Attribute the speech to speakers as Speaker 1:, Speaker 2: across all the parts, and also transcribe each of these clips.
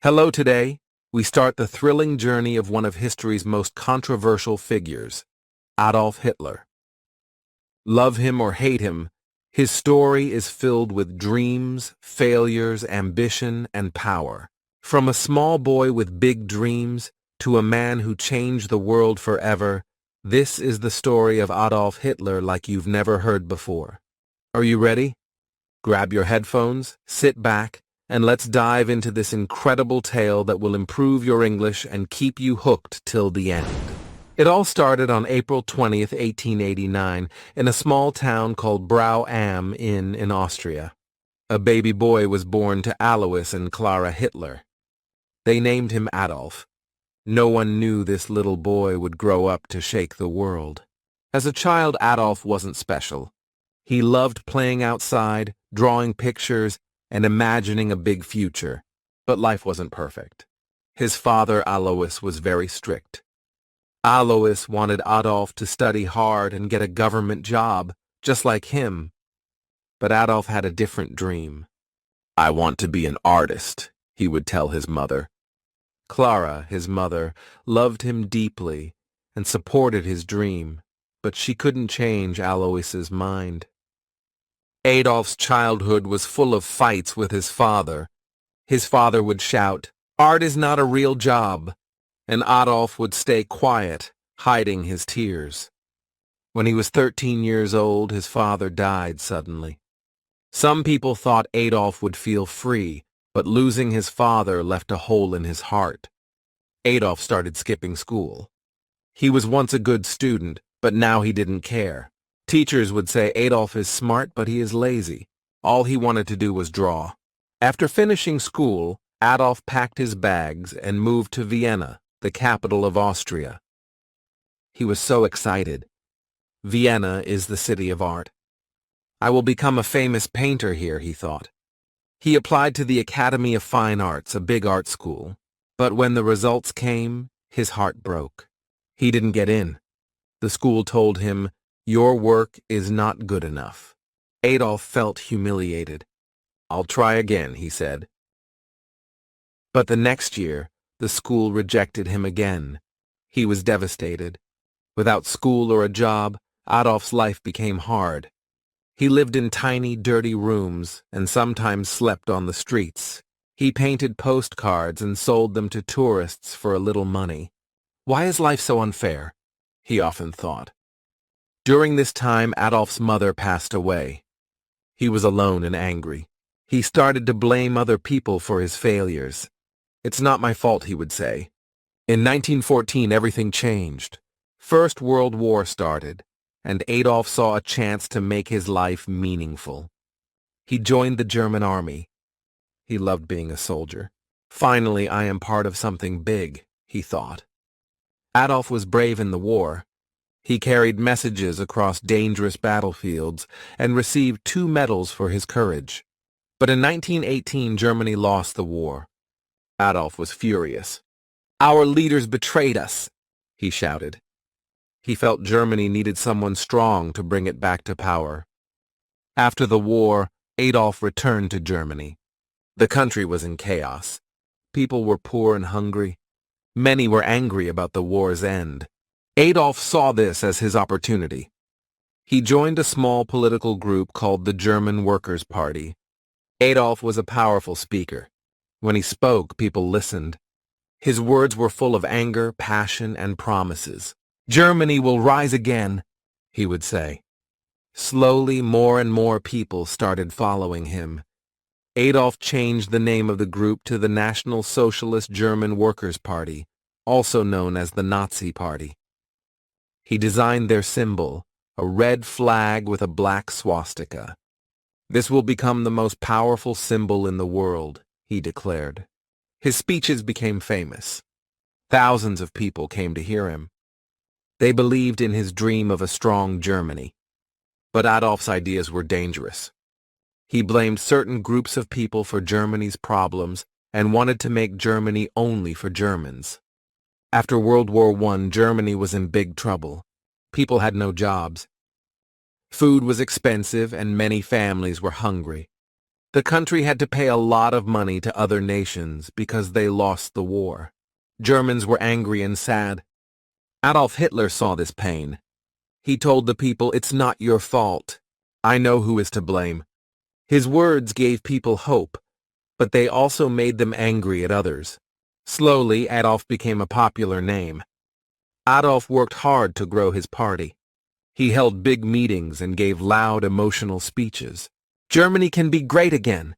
Speaker 1: Hello today. We start the thrilling journey of one of history's most controversial figures, Adolf Hitler. Love him or hate him, his story is filled with dreams, failures, ambition, and power. From a small boy with big dreams to a man who changed the world forever, this is the story of Adolf Hitler like you've never heard before. Are you ready? Grab your headphones, sit back, and let's dive into this incredible tale that will improve your English and keep you hooked till the end. It all started on April 20th, 1889, in a small town called Brau am Inn in Austria. A baby boy was born to Alois and Clara Hitler. They named him Adolf. No one knew this little boy would grow up to shake the world. As a child, Adolf wasn't special. He loved playing outside, drawing pictures, and imagining a big future. But life wasn't perfect. His father, Alois, was very strict. Alois wanted Adolf to study hard and get a government job, just like him. But Adolf had a different dream. "I want to be an artist," he would tell his mother. Clara, his mother, loved him deeply and supported his dream, but she couldn't change Alois's mind. Adolf's childhood was full of fights with his father. His father would shout, "Art is not a real job," and Adolf would stay quiet, hiding his tears. When he was 13 years old, his father died suddenly. Some people thought Adolf would feel free, but losing his father left a hole in his heart. Adolf started skipping school. He was once a good student, but now he didn't care. Teachers would say Adolf is smart, but he is lazy. All he wanted to do was draw. After finishing school, Adolf packed his bags and moved to Vienna, the capital of Austria. He was so excited. Vienna is the city of art. "I will become a famous painter here," he thought. He applied to the Academy of Fine Arts, a big art school. But when the results came, his heart broke. He didn't get in. The school told him, "Your work is not good enough." Adolf felt humiliated. "I'll try again," he said. But the next year, the school rejected him again. He was devastated. Without school or a job, Adolf's life became hard. He lived in tiny, dirty rooms and sometimes slept on the streets. He painted postcards and sold them to tourists for a little money. "Why is life so unfair?" he often thought. During this time, Adolf's mother passed away. He was alone and angry. He started to blame other people for his failures. "It's not my fault," he would say. In 1914, everything changed. First World War started, and Adolf saw a chance to make his life meaningful. He joined the German army. He loved being a soldier. "Finally, I am part of something big," he thought. Adolf was brave in the war. He carried messages across dangerous battlefields and received 2 medals for his courage. But in 1918, Germany lost the war. Adolf was furious. "Our leaders betrayed us," he shouted. He felt Germany needed someone strong to bring it back to power. After the war, Adolf returned to Germany. The country was in chaos. People were poor and hungry. Many were angry about the war's end. Adolf saw this as his opportunity. He joined a small political group called the German Workers' Party. Adolf was a powerful speaker. When he spoke, people listened. His words were full of anger, passion, and promises. "Germany will rise again," he would say. Slowly, more and more people started following him. Adolf changed the name of the group to the National Socialist German Workers' Party, also known as the Nazi Party. He designed their symbol, a red flag with a black swastika. "This will become the most powerful symbol in the world," he declared. His speeches became famous. Thousands of people came to hear him. They believed in his dream of a strong Germany. But Adolf's ideas were dangerous. He blamed certain groups of people for Germany's problems and wanted to make Germany only for Germans. After World War I, Germany was in big trouble. People had no jobs. Food was expensive and many families were hungry. The country had to pay a lot of money to other nations because they lost the war. Germans were angry and sad. Adolf Hitler saw this pain. He told the people, "It's not your fault. I know who is to blame." His words gave people hope, but they also made them angry at others. Slowly, Adolf became a popular name. Adolf worked hard to grow his party. He held big meetings and gave loud, emotional speeches. "Germany can be great again,"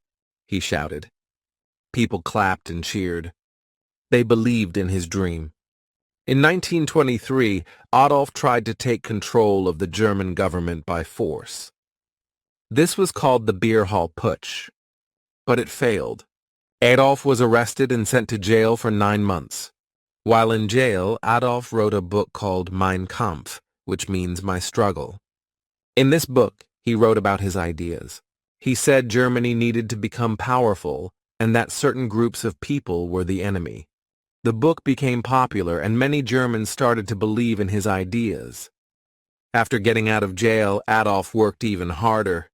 Speaker 1: he shouted. People clapped and cheered. They believed in his dream. In 1923, Adolf tried to take control of the German government by force. This was called the Beer Hall Putsch, but it failed. Adolf was arrested and sent to jail for 9 months. While in jail, Adolf wrote a book called Mein Kampf, which means My Struggle. In this book, he wrote about his ideas. He said Germany needed to become powerful and that certain groups of people were the enemy. The book became popular and many Germans started to believe in his ideas. After getting out of jail, Adolf worked even harder.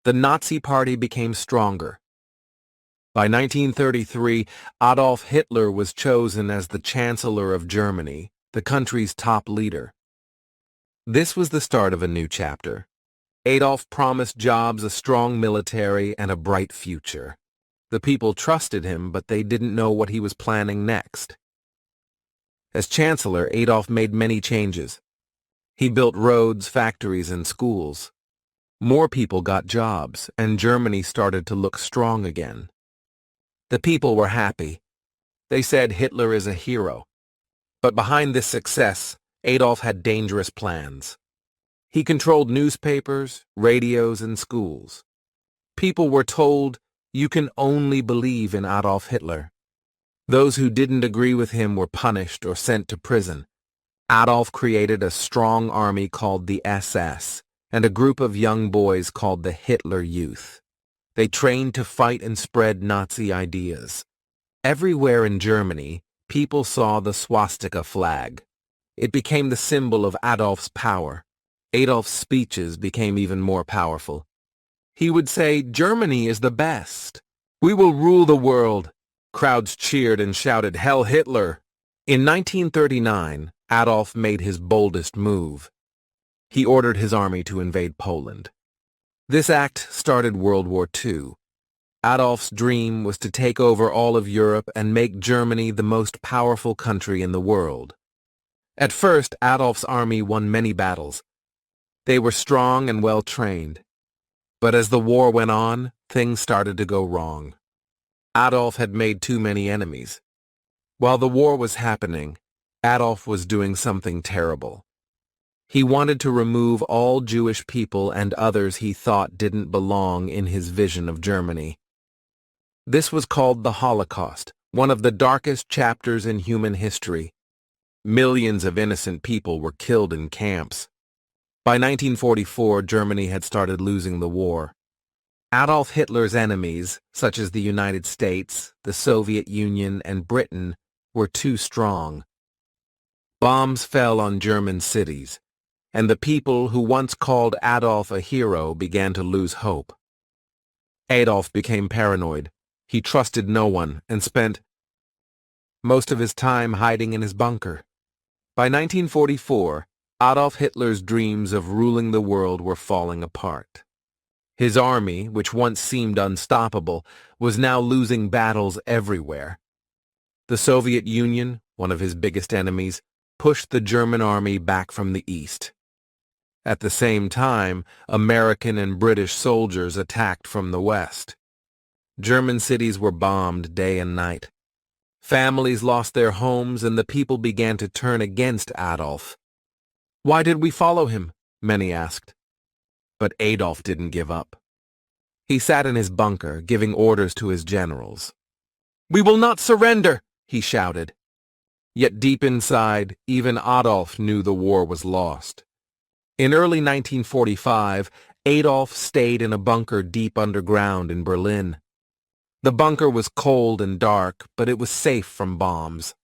Speaker 1: The Nazi Party became stronger. By 1933, Adolf Hitler was chosen as the Chancellor of Germany, the country's top leader. This was the start of a new chapter. Adolf promised jobs, a strong military, and a bright future. The people trusted him, but they didn't know what he was planning next. As Chancellor, Adolf made many changes. He built roads, factories, and schools. More people got jobs, and Germany started to look strong again. The people were happy. They said Hitler is a hero. But behind this success, Adolf had dangerous plans. He controlled newspapers, radios, and schools. People were told, "You can only believe in Adolf Hitler." Those who didn't agree with him were punished or sent to prison. Adolf created a strong army called the SS and a group of young boys called the Hitler Youth. They trained to fight and spread Nazi ideas. Everywhere in Germany, people saw the swastika flag. It became the symbol of Adolf's power. Adolf's speeches became even more powerful. He would say, "Germany is the best. We will rule the world." Crowds cheered and shouted, "Hell Hitler!" In 1939, Adolf made his boldest move. He ordered his army to invade Poland. This act started World War II. Adolf's dream was to take over all of Europe and make Germany the most powerful country in the world. At first, Adolf's army won many battles. They were strong and well-trained. But as the war went on, things started to go wrong. Adolf had made too many enemies. While the war was happening, Adolf was doing something terrible. He wanted to remove all Jewish people and others he thought didn't belong in his vision of Germany. This was called the Holocaust, one of the darkest chapters in human history. Millions of innocent people were killed in camps. By 1944, Germany had started losing the war. Adolf Hitler's enemies, such as the United States, the Soviet Union, and Britain, were too strong. Bombs fell on German cities, and the people who once called Adolf a hero began to lose hope. Adolf became paranoid. He trusted no one and spent most of his time hiding in his bunker. By 1944, Adolf Hitler's dreams of ruling the world were falling apart. His army, which once seemed unstoppable, was now losing battles everywhere. The Soviet Union, one of his biggest enemies, pushed the German army back from the east. At the same time, American and British soldiers attacked from the west. German cities were bombed day and night. Families lost their homes and the people began to turn against Adolf. "Why did we follow him?" many asked. But Adolf didn't give up. He sat in his bunker, giving orders to his generals. "We will not surrender," he shouted. Yet deep inside, even Adolf knew the war was lost. In early 1945, Adolf stayed in a bunker deep underground in Berlin. The bunker was cold and dark, but it was safe from bombs.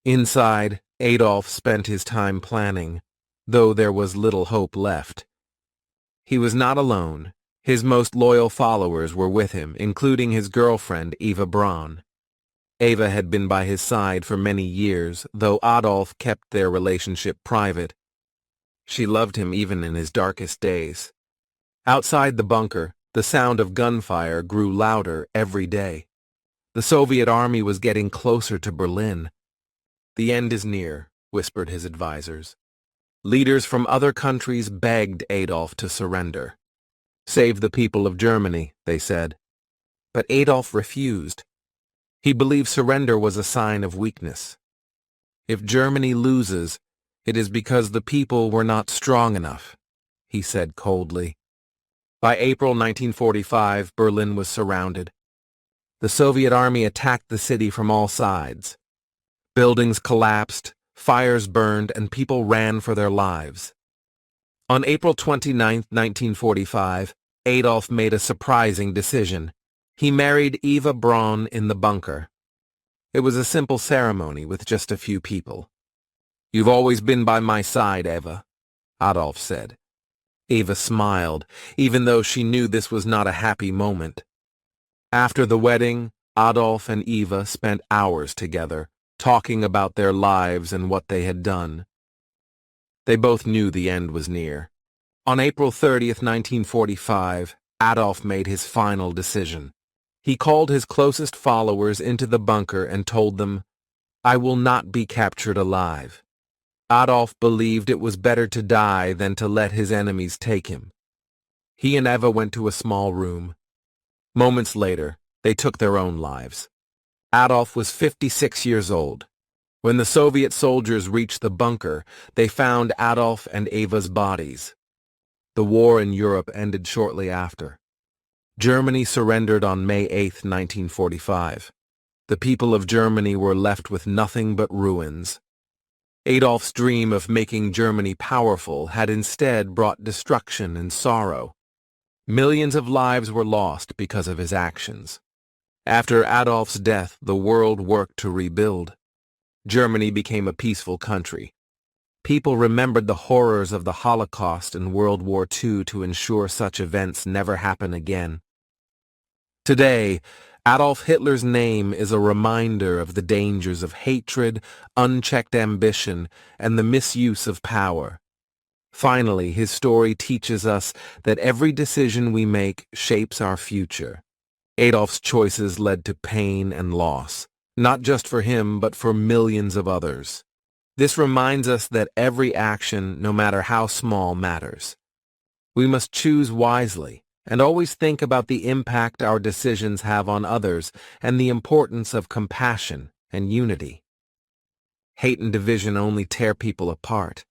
Speaker 1: Inside, Adolf spent his time planning, though there was little hope left. He was not alone. His most loyal followers were with him, including his girlfriend, Eva Braun. Eva had been by his side for many years, though Adolf kept their relationship private. She loved him even in his darkest days. Outside the bunker, the sound of gunfire grew louder every day. The Soviet army was getting closer to Berlin. "The end is near," whispered his advisors. Leaders from other countries begged Adolf to surrender. "Save the people of Germany," they said. But Adolf refused. He believed surrender was a sign of weakness. "If Germany loses, it is because the people were not strong enough," he said coldly. By April 1945, Berlin was surrounded. The Soviet army attacked the city from all sides. Buildings collapsed, fires burned, and people ran for their lives. On April 29, 1945, Adolf made a surprising decision. He married Eva Braun in the bunker. It was a simple ceremony with just a few people. "You've always been by my side, Eva," Adolf said. Eva smiled, even though she knew this was not a happy moment. After the wedding, Adolf and Eva spent hours together, talking about their lives and what they had done. They both knew the end was near. On April 30, 1945, Adolf made his final decision. He called his closest followers into the bunker and told them, "I will not be captured alive." Adolf believed it was better to die than to let his enemies take him. He and Eva went to a small room. Moments later, they took their own lives. Adolf was 56 years old. When the Soviet soldiers reached the bunker, they found Adolf and Eva's bodies. The war in Europe ended shortly after. Germany surrendered on May 8, 1945. The people of Germany were left with nothing but ruins. Adolf's dream of making Germany powerful had instead brought destruction and sorrow. Millions of lives were lost because of his actions. After Adolf's death, the world worked to rebuild. Germany became a peaceful country. People remembered the horrors of the Holocaust and World War II to ensure such events never happen again. Today, Adolf Hitler's name is a reminder of the dangers of hatred, unchecked ambition, and the misuse of power. Finally, his story teaches us that every decision we make shapes our future. Adolf's choices led to pain and loss, not just for him, but for millions of others. This reminds us that every action, no matter how small, matters. We must choose wisely and always think about the impact our decisions have on others and the importance of compassion and unity. Hate and division only tear people apart.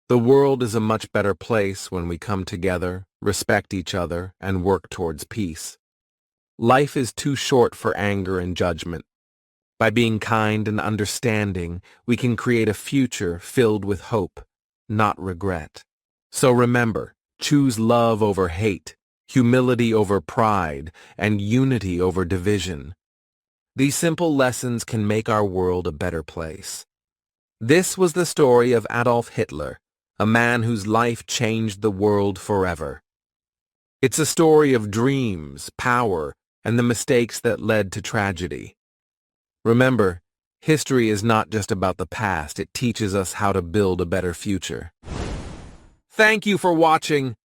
Speaker 1: The world is a much better place when we come together, respect each other, and work towards peace. Life is too short for anger and judgment. By being kind and understanding, we can create a future filled with hope, not regret. So remember, choose love over hate, humility over pride, and unity over division. These simple lessons can make our world a better place. This was the story of Adolf Hitler, a man whose life changed the world forever. It's a story of dreams, power, and the mistakes that led to tragedy. Remember, history is not just about the past, it teaches us how to build a better future. Thank you for watching.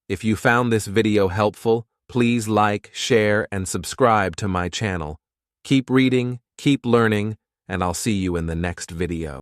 Speaker 1: If you found this video helpful, please like, share, and subscribe to my channel. Keep reading, keep learning, and I'll see you in the next video.